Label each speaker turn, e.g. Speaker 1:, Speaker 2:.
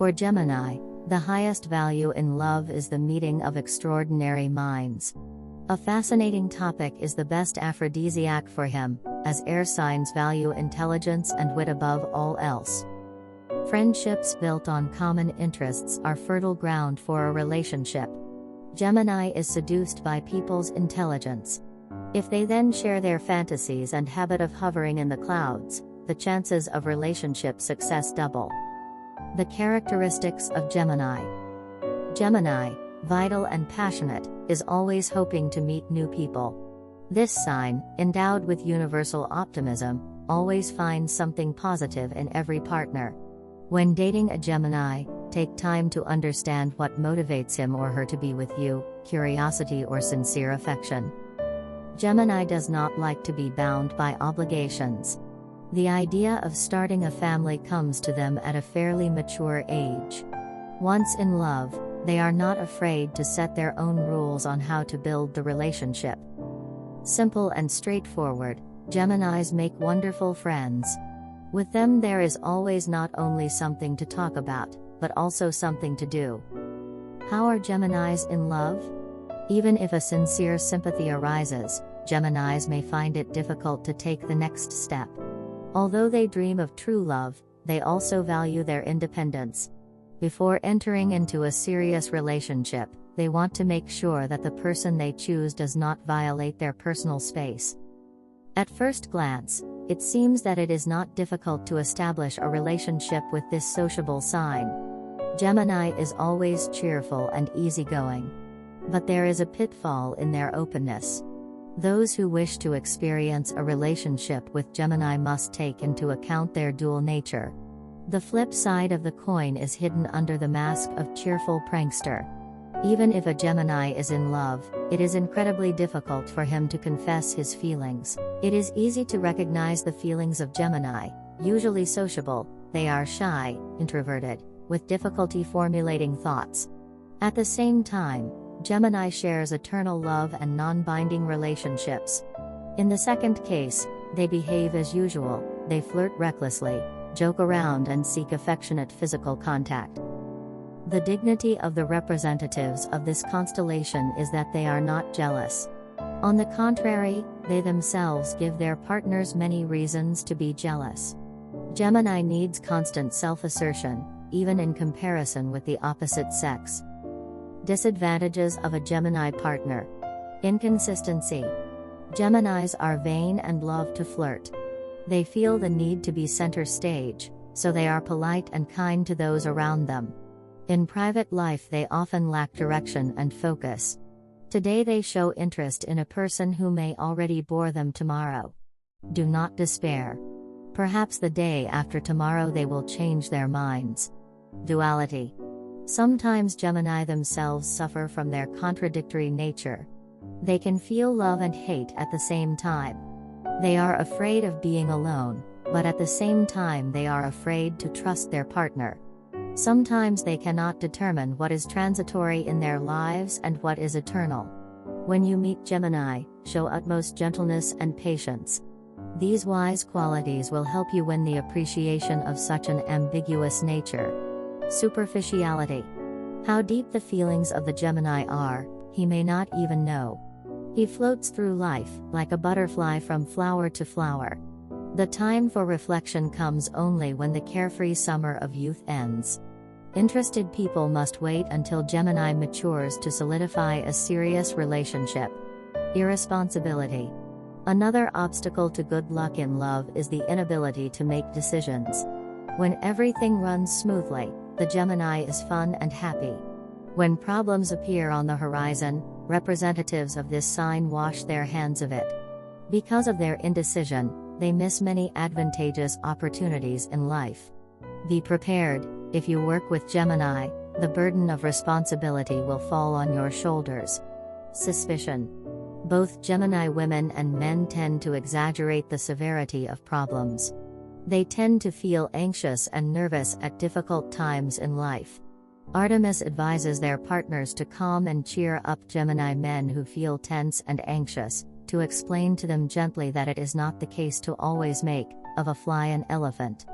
Speaker 1: For Gemini, the highest value in love is the meeting of extraordinary minds. A fascinating topic is the best aphrodisiac for him, as air signs value intelligence and wit above all else. Friendships built on common interests are fertile ground for a relationship. Gemini is seduced by people's intelligence. If they then share their fantasies and habit of hovering in the clouds, the chances of relationship success double. The characteristics of Gemini. Gemini, vital and passionate, is always hoping to meet new people. This sign, endowed with universal optimism, always finds something positive in every partner. When dating a Gemini, take time to understand what motivates him or her to be with you, curiosity or sincere affection. Gemini does not like to be bound by obligations. The idea of starting a family comes to them at a fairly mature age. Once in love, they are not afraid to set their own rules on how to build the relationship. Simple and straightforward, Geminis make wonderful friends. With them there is always not only something to talk about, but also something to do. How are Geminis in love? Even if a sincere sympathy arises, Geminis may find it difficult to take the next step. Although they dream of true love, they also value their independence. Before entering into a serious relationship, they want to make sure that the person they choose does not violate their personal space. At first glance, it seems that it is not difficult to establish a relationship with this sociable sign. Gemini is always cheerful and easygoing. But there is a pitfall in their openness. Those who wish to experience a relationship with Gemini must take into account their dual nature. The flip side of the coin is hidden under the mask of cheerful prankster. Even if a Gemini is in love, it is incredibly difficult for him to confess his feelings. It is easy to recognize the feelings of Gemini. Usually sociable, they are shy, introverted, with difficulty formulating thoughts. At the same time, Gemini shares eternal love and non-binding relationships. In the second case, they behave as usual, they flirt recklessly, joke around and seek affectionate physical contact. The dignity of the representatives of this constellation is that they are not jealous. On the contrary, they themselves give their partners many reasons to be jealous. Gemini needs constant self-assertion, even in comparison with the opposite sex. Disadvantages of a Gemini partner. Inconsistency. Geminis are vain and love to flirt. They feel the need to be center stage, so they are polite and kind to those around them. In private life they often lack direction and focus. Today they show interest in a person who may already bore them tomorrow. Do not despair. Perhaps the day after tomorrow they will change their minds. Duality. Sometimes Gemini themselves suffer from their contradictory nature. They can feel love and hate at the same time. They are afraid of being alone, but at the same time they are afraid to trust their partner. Sometimes they cannot determine what is transitory in their lives and what is eternal. When you meet Gemini, show utmost gentleness and patience. These wise qualities will help you win the appreciation of such an ambiguous nature. Superficiality. How deep the feelings of the Gemini are, he may not even know. He floats through life, like a butterfly from flower to flower. The time for reflection comes only when the carefree summer of youth ends. Interested people must wait until Gemini matures to solidify a serious relationship. Irresponsibility. Another obstacle to good luck in love is the inability to make decisions. When everything runs smoothly, the Gemini is fun and happy. When problems appear on the horizon, representatives of this sign wash their hands of it. Because of their indecision, they miss many advantageous opportunities in life. Be prepared. If you work with Gemini, the burden of responsibility will fall on your shoulders. Suspicion. Both Gemini women and men tend to exaggerate the severity of problems. They tend to feel anxious and nervous at difficult times in life. Artemis advises their partners to calm and cheer up Gemini men who feel tense and anxious, to explain to them gently that it is not the case to always make of a fly an elephant.